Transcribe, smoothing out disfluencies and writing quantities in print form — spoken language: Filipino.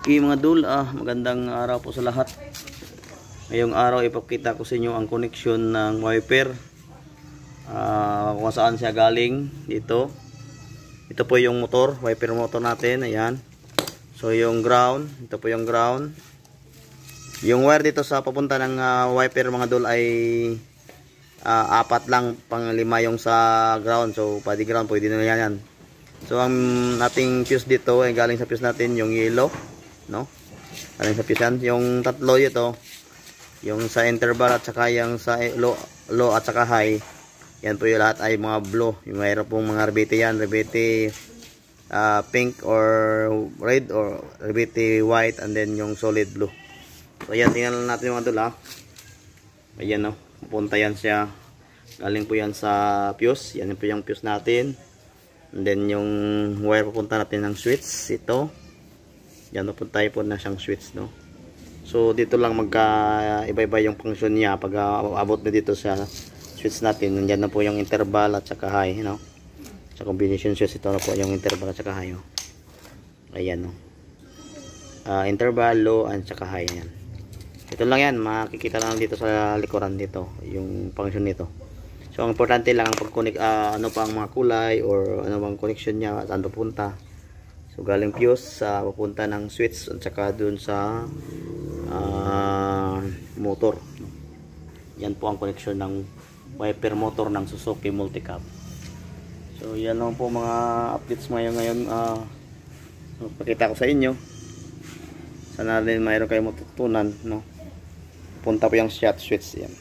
Okay mga dul, magandang araw po sa lahat. Ngayong araw ipapakita ko sa inyo ang connection ng wiper, kung saan siya galing. Dito, ito po yung motor, wiper motor natin. Ayan, so yung ground, ito po yung ground. Yung wire dito sa papunta ng wiper mga dul ay apat lang, pang lima yung sa ground. So pwede ground, pwede na yan. So ang ating fuse dito ay galing sa fuse natin yung yellow, no? Galing sa fuse yan. Yung tatlo ito, yung sa interval at saka yung sa low at saka high, yan po yung lahat ay mga blue. Yung mayroon pong mga rebete yan, rebete pink or red or rebete white, and then yung solid blue. So yan, tingnan lang natin mga dul. Ayan, no, pupunta yan siya, galing po yan sa fuse. Yan po yung fuse natin. And then yung wire pupunta natin ng switch, ito. Yan, pupunta po na siyang switch, no. So dito lang magka-iba-iba yung function niya pag abot na dito sa switch natin. Nandiyan na po yung interval at saka high, no. Sa combination switch, ito na po yung interval at saka high, no. Ayan, no. Interval, low, at saka high. Yan. Ito lang yan, makikita lang dito sa likuran dito yung function nito. So ang importante lang ang pag-connect, ano pa ang mga kulay or ano bang connection niya, saan papunta. So galing fuse sa papunta ng switch at saka dun sa motor. Yan po ang connection ng wiper motor ng Suzuki Multicab. So yan lang po mga updates ngayon. Pakita ko sa inyo. Sana rin mayroon kayong matutunan, no. Punta po yung shot switch yan.